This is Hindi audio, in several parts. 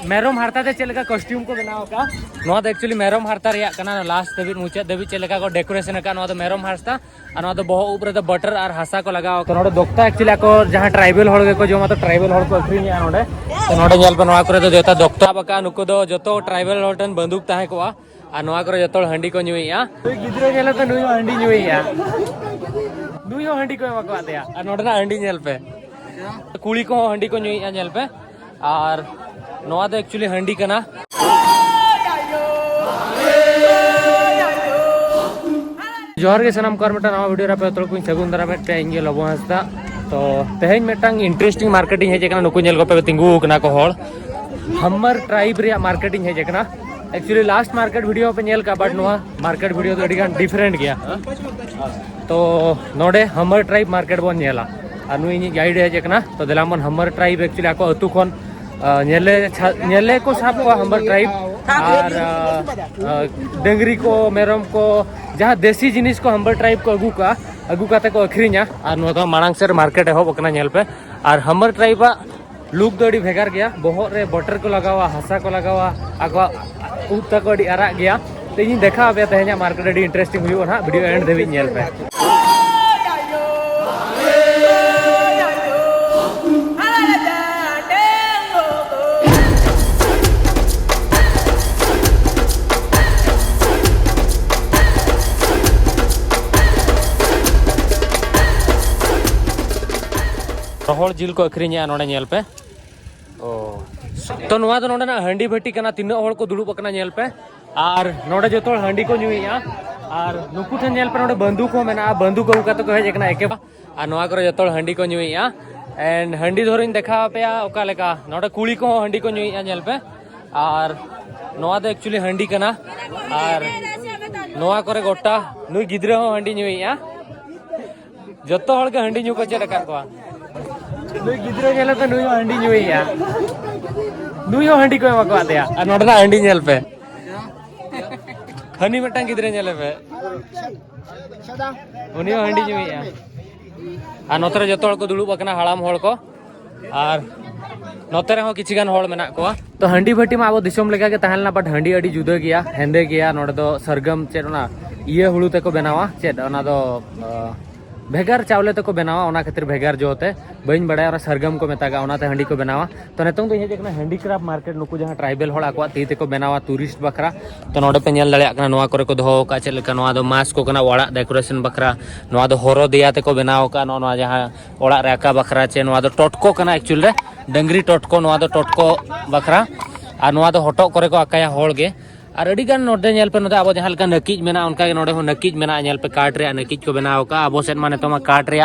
मेरम हारता ते चलेका कॉस्ट्यूम को बनाओ का नोआ एक्चुअली मेरम हारता रिया कना लास्ट दबित मुचाद दबित चलेका को डेकोरेशन का नोआ मेरम हारता और नोआ बहो ऊपर दो बटर और हासा को लगाओ तो नोडे दोक्ता एक्चुअली को जहां ट्राइबल होड़ के को जो तो ट्राइबल होड़ को अखरिनिया नोडे तो नोडे जेल पे नोआ करे तो देता दोक्ता बका नुको दो जतो ट्राइबल होटन बंदूक ताहे को आ नोआ करे जतो हंडी को नुइया तो गिद्रे जेल पे नुइ हंडी नुइया नुइ हंडी को मकवा दिया और नोडे ना हंडी जेल पे कुड़ी को हंडी को नुइया जेल पे और नोआ दो एक्चुअली हंडी कना जोहर के सनम कर मेटा नवा वीडियो रा पे तोल को सगुन दरा मेट पे इंगे लबो हस्ता तो तेहेन मेटांग इंटरेस्टिंग मार्केटिंग है जेकना नुको नेल को पे तिंगु कना को होड़ हमर ट्राइब रे मार्केटिंग है जेकना एक्चुअली लास्ट मार्केट वीडियो पे नेल का बट नोआ मार्केट वीडियो तो अडिगान डिफरेंट गया तो नोडे हमर ट्राइब मार्केट बोन नेला अनु इनी गाइड है जेकना तो देलामन हमर ट्राइब एक्चुअली आको अतु खन नेले को साब को हमर ट्राइब और डंगरी को मेरम को जहाँ देसी जिनिस को हमर ट्राइब को अगू काते को अखरिया और नो मांग से मार्केट एहब नेल पे और हमर ट्राइब लुक दो भेगार गया बहर रे बटर को लगावा हासा को लगावा आको उब तक आराग गया तो इन देखा पे तेज मार्केट इंटरेस्टिंग हुआ वीडियो एंड धाबी नेल पे रोहड़ जिल को अखरिया नोडे नेल पे ओ तो नोआ तो नोडे ना हंडी भट्टी कना तीन होड़ को दुड़ुब कना नेल पे और नोडे जतो हंडी को नुइया और नुकु ठन नेल पे नोडे बंदूक हो मेना बंदूक को कत को हेज एकना एके और नोआ करे जतो हंडी को नुइया एंड हंडी धोरिन देखा पे ओका लेका नोडे कुड़ी को हंडी को नुइया नेल पे और नोआ तो एक्चुअली हंडी कना और नोआ करे गोटा नुई गिद्रे हो हंडी नुइया जतो होड़ के हंडी नु को चेक कर को नुई गिद्रे नेल पे नुई हंडी नुइया नुई हंडी को मकवा दिया और नोडना हंडी नेल पे खनी मटन गिद्रे नेल पे उनी हंडी नुइया और नोतरे जतो को दुड़ुब अकना हड़ाम होड़ को और नोते रे हो किछि गान होड़ मेना को तो हंडी भट्टी में आबो दिसोम लेका के तहलना बट हंडी अडी जुदा गया हेंदे गया नोडे दो सरगम चेडना ये हुळु ते को बनावा चेड ओना दो भेगार चावले तक बनावा ओना खातिर भेगार जो होते बइन बड़ा और सरगम को मेतागा ओनाते हंडी को बनावा तो नितों तो हेजना हैंडीक्राफ्ट मार्केट नुकु जहां ट्राइबल होड़ आको ती तेको बनावा टूरिस्ट बखरा तो नोडे पे नेल दाड़िया कना नोआ करे को दोहो का चेल लेका नोआ दो मास्क को कना ओड़ा डेकोरेशन बखरा नोआ दो होरो दिया तेको बनावा का नोआ जहां ओड़ा रे आका बखरा चे नोआ दो टोटको कना एक्चुअली रे डंगरी टोटको नोआ दो टोटको बखरा और नोआ दो हटो करे को आकाया होड़ गे और अड़ीगान नोडे नेल पे नोडे अब जहां लका नकीज मेना उनका के नोडे हो नकीज मेना नेल पे काट रे नकीज को बनाव का अब सेन माने तोमा काट रे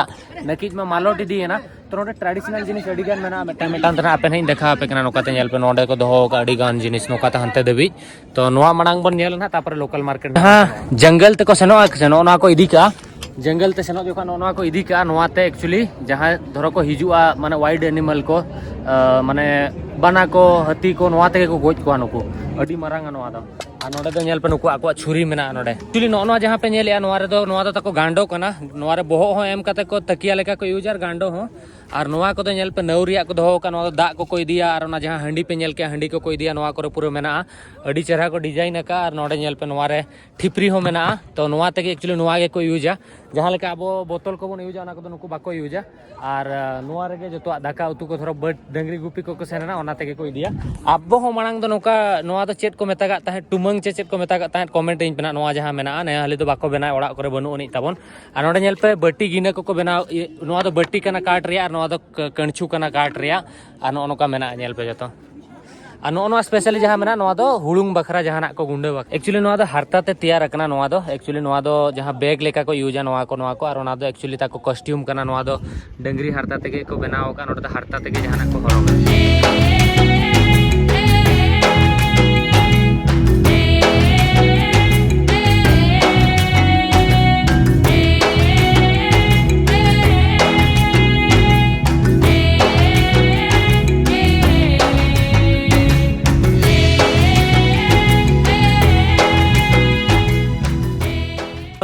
नकीज में मालोट दी है ना तो नोडे ट्रेडिशनल जिनिस अड़ीगान मेना मेटा मेटान तना आपे नहीं देखा पे कना नोकाते नेल पे नोडे को दोहो का अड़ीगान जिनिस नोकाते हंते देबी तो नोआ मणांग बन नेल ना तापर लोकल मार्केट हां जंगल ते को सेनो ना को इदी का जंगल ते सेनो जोखा नोआ को इदी का नोआ ते एक्चुअली जहां धरो को हिजुआ माने वाइल्ड एनिमल को माने बना को हती को नोआ ते को गोज को नुकु अडी मारांग नोआ दो आ नोडे दो नेल पे नुकु आको छुरी मेना नोडे एक्चुअली नोआ जहां पे नेल या नोआ दो तको गांडो कना नोआ रे बोहो हो एम कते को तकिया लेका को यूजर गांडो हो और नोआ को दो नेल पे नौरिया को दोहो का नोआ दा को इदिया और ना जहां हंडी पे नेल के हंडी को इदिया नोआ करे पूरा मेना अडी चेहरा को डिजाइन का और नोडे नेल पे नोआ रे ठिपरी हो मेना तो नोआ ते एक्चुअली नोआ के को यूजा जहां लेका अब बोतल को बन यूजा ना को नुकु बाको यूजा और नोआ रे जो दाका उतु को थोड़ा बट डंगरी गुपी को सेना ओना ते को इदिया अब हो मांग दो नोका नोआ दो चेट को मेतागा ताहे टुमंग चेट को मेतागा ताहे कमेंट इन पेना नोआ जहां मेना ने हाले दो बाको बेना ओड़ा करे बनु उनी ताबन आ नोडे नेल पे बट्टी गिना को बेना नोआ दो बट्टी कना काट रिया नोआ दो कणछु कना काट रिया आ नो नोका मेना नेल पे जतो आ नो स्पेशली जहां मेना नोआ दो हुलुंग बखरा जहाना को गुंडे बक एक्चुअली नोआ दो हरता ते तैयार रखना नोआ दो एक्चुअली नोआ दो जहां बैग लेका को यूजा नोआ को और ओना दो एक्चुअली ताको कॉस्ट्यूम कना नोआ दो डंगरी हरता ते को बनाओ का नोडे दो हरता ते जहाना को हरोगा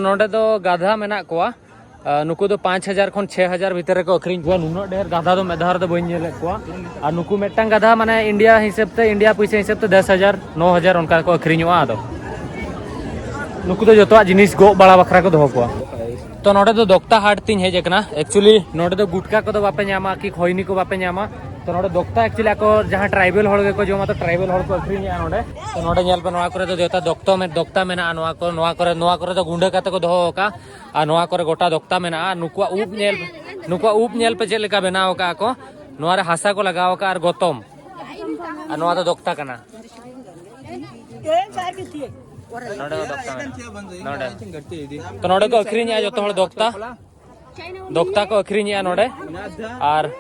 नोडे दो गाधा मेना कोआ नुकु दो 5000 खन 6000 भीतर को अखरिंग को नुना ढेर गाधा दो मेधार दो बइन नेले को और नुकु मेटटांग गाधा माने इंडिया हिसाब ते इंडिया पैसा हिसाब ते 10000 9000 उनका को अखरिंगवा आदो नुकु दो जतो जिनिस गो बड़ा बखरा को दो को तो नोडे दो दोक्ता हाट तीन हेज एकना एक्चुअली नोडे दो गुटका को दो बापे न्यामा कि खैनी को बापे न्यामा तो नोडे दोक्ता एक्चुअली को जहां ट्राइबल होड़ के को जो तो ट्राइबल होड़ को अखरिंग या नोडे तो नोडे नेल पे नोआ करे तो देवता दोक्तो में दोक्ता में ना नोआ करे तो गुंडे काते को दोहो का आ नोआ करे गोटा दोक्ता में ना नुकुआ ऊप नेल पे चेल का बनाओ का को नोआ रे हासा को लगाओ का और गोतम आ नोआ तो दोक्ता कना नोडे दोक्ता में नोडे तो नोडे को अखरिंग या जतो हड़ दोक्ता को अखरिंग या नोडे और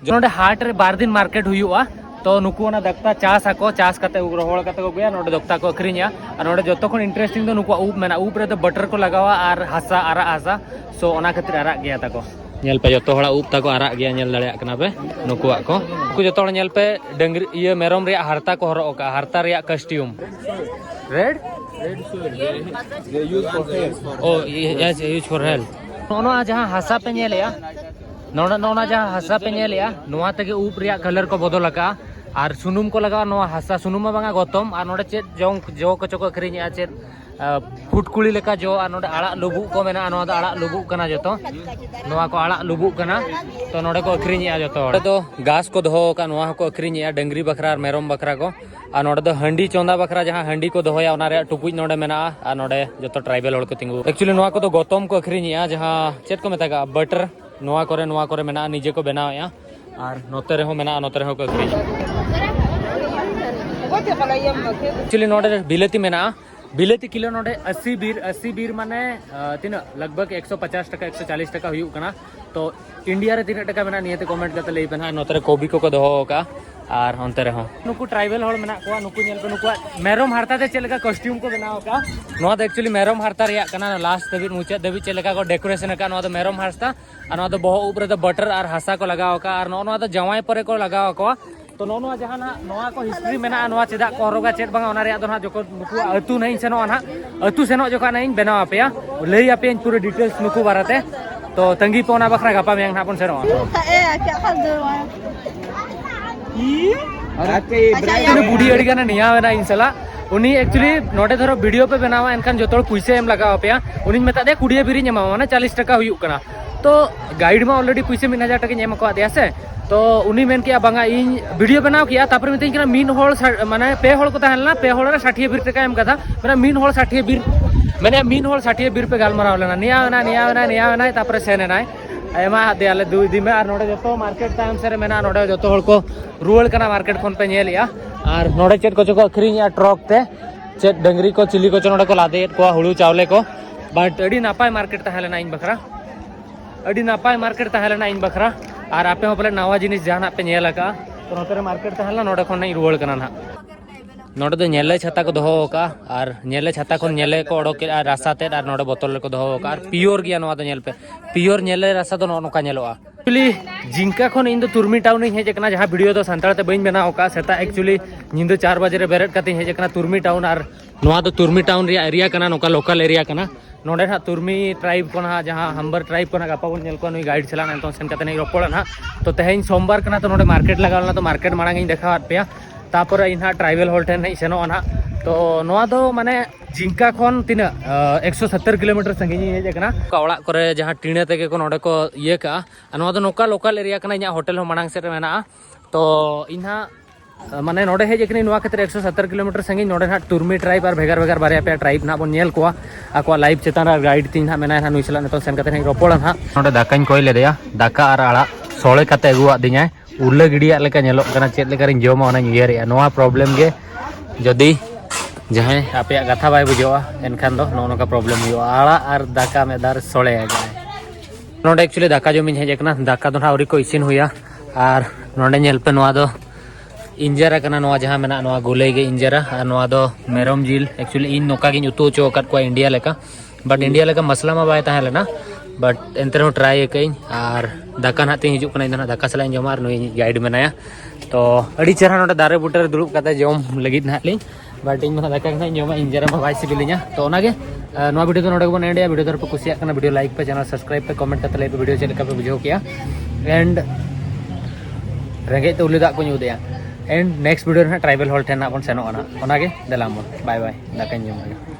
जो नोडे हाट रे 12 दिन मार्केट हुआ तो नुकु ना दक्ता चास आको चास कते रोहड़ कते को गया नोडे दोक्ता को अखरिंग या और नोडे जतो खन इंटरेस्टिंग दो नुकु ऊप मेना ऊप रे तो बटर को लगावा और हासा आरा हासा सो ओना खातिर आरा गया ताको नेल पे जतो हड़ा ऊप ताको आरा गया नेल दड़िया कना पे नुकुआ को नुकु जतो हड़ नेल पे डंगरी ये मेरोम रे हारता को हरो का हारता रे costume red they use for hair oh yes use for hair नोना जहां हासा पे नेलिया नोना जहां हासा पे नेलिया नोआ तके ऊप रे कलर को बदल लगा और सुनुम को लगा नोआ हासा सुनुम बांगा गौतम और नोडे चेत जो कचो को अखरिंग चेत फुटकुड़ी लेका जो और नोडे आड़ा लुबु को मेना नोआ द आड़ा लुबु कना जतो नोआ को आड़ा लुबु कना तो नोडे को अखरिंग जतो नोडे तो घास को दोहो का नोआ को अखरिंग डंगरी बखरा और मेरोम बखरा को और नोडे दो हंडी चोंदा बखरा जहां हंडी को दोहोया ओना रे टुकुज नोडे मेना और नोडे जतो ट्राइबल होड़ को तिंगु एक्चुअली नोआ को तो गौतम को अखरिंग जहां चेत को मेतागा बटर नोआ करे मेना निजे को बनाव या और नोते रे हो मेना नोते रे हो को अखरिंग एक्चुअली नोडे बिलेती मेना बिलेती किलो नोडे 80 बीर माने तीना लगभग 150 टका 140 टका हुई कना तो इंडिया रे तीना टका मेना नियते कमेंट करते लई पेना नोते रे कोबी को दोहो का और होंते रे हो नुकु ट्राइबल होड़ मेना को नुकु नेल पे नुकु मेरोम हारता ते चलेका कॉस्ट्यूम को बनाओ का नोआ द एक्चुअली मेरोम हारता रे कना लास्ट दबी मुचा दबी चलेका को डेकोरेशन का नोआ द मेरोम हारता और नोआ द बहु ऊपर द बटर और हासा को लगाओ का और नोआ द जवाई परे को लगाओ को तो नोआ जहां ना नोआ को हिस्ट्री मेना नोआ चेदा को हरोगा चेद बांगा ओना रे दो ना जको नुकु अतु नहीं सेनो ना अतु सेनो जको नहीं बनाओ आपया लई आपे पूरे डिटेल्स नुकु बाराते तो तंगी पोना बखरा गापा में ना अपन सेनो बुढ़ी अड़ी गाना निया वेना इनसला उनी एक्चुअली नोडे धरो वीडियो पे बनावा एनखान जतो पैसे एम लगाओ आपया उनी मेता दे कुड़िया बिरी नेमा माने 40 टका हुई कना तो गाइड में ऑलरेडी पैसे 3000 टका नेम को दिया से तो उनी मेन किया बांगा इन वीडियो बनाओ किया तापर मिथिन कना मीन होल माने पे होल को ताहलना पे होल रे 60 बीर टका एम कथा माने मीन होल 60 बीर माने मीन होल 60 बीर पे गालमाराव लेना निया तापर सेने नाय एमा देले दु दिन में और नोडे जतो मार्केट टाइम से मेना नोडे जतो होल को रुवल कना मार्केट फोन पे नेलिया और नोडे चेत को जो अखरिंग या ट्रक ते चेत डंगरी को चिली को नोडे को लादे को हुलू चावले को बट अडी नापाय मार्केट ताहलेना इन बखरा अडी नापाय मार्केट ताहलेना इन बखरा और आपे हो पले नवा जिनिस जहां पे नेल का तो नोते मार्केट ताहला नोडे खन नहीं रुवल कना ना नोडे दो नेले छाता को दोहो का और नेले छाता को नेले को ओडोके और रास्ता ते और नोडे बोतल को दोहो का और प्योर गया नोआ दो नेल पे प्योर नेले रास्ता दो नोका नेलोआ एक्चुअली जिंका खन इन दो तुरमी टाउन ही हेजकना जहां वीडियो दो संताल ते बइन बनाओ का सेता एक्चुअली निंदो 4 बजे रे बेरेट कते हेजकना तुरमी टाउन और नोआ दो तुरमी टाउन रे एरिया कना नोका लोकल एरिया कना नोडे ना तुरमी ट्राइब को ना जहां हम्बर ट्राइब को ना गापा बन नेल को नुई गाइड चलाना तो सेन कते नहीं रोपड़ा ना तो तेहेन सोमवार कना तो नोडे मार्केट लगावलना तो मार्केट मांग देखा पे तापर इना ट्राइबल होल ठेन सेनो ना तो नोआ दो माने जिंका खन तीना 170 किलोमीटर संगिनी हेज कना ओड़ा करे जहां टीणे तेगे को नोडे को ये का नोआ दो नोका लोकल एरिया कना इना होटल हो मांग से मेना तो इना माने नोडे हेज एकनी नोआ खातिर 170 किलोमीटर संगिनी नोडे ना तुरमी ट्राइब और भेगार भेगार बारे पे ट्राइब ना बन नेल कोआ आको लाइव चेतान गाइड तीन ना मेना ना नुइसला न तो सेन कते नहीं रोपड़ा ना नोडे दाकाኝ कोई ले देया दाका और आड़ा सोळे कते अगुआ दिኛय उल्ले गिडिया लेका नेलो कना चेत लेका रिन जोमा ओना उयेरिया नोआ प्रॉब्लम गे जदी जहां आपे कथा बाय बुझोआ एनखान दो नो नोका प्रॉब्लम हुआ आड़ा और दाका में दार सोळे जाय नोडे एक्चुअली दाका जो मिन हेजकना दाका दो हाउरी को इसिन हुया और नोडे नेल पे नोआ दो इंजरा कना नोआ जहां मेना नोआ गुले गे इंजरा और नोआ दो मेरोम जिल एक्चुअली इन नोका गिन उतु चो कत को इंडिया लेका बट इंडिया लेका मसला मा बाय ताहे लेना बट एंतर हो ट्राई कई और दाका ना तीन हिजुक कना दाका सला जमा और नुई गाइड मेनाया तो अड़ी चेहरा नोडे दारे बुटे दुड़ुब कते जम लगित ना ली बाटिंग में दाका जमा इन जरा भाई सिबिलिया तो नवा वीडियो तो नोडे बन एंडिया वीडियो दर पे कुसिया वीडियो लाइक पे चैनल सब्सक्राइब पे कमेंट करते ले वीडियो चेक पे बुझो किया एंड रेंगे तो उली दाग को यूदिया एंड नेक्स्ट वीडियो ट्राइबल हॉल ठेना बन सेनोना ओनागे देलाम बाय बाय दाका जम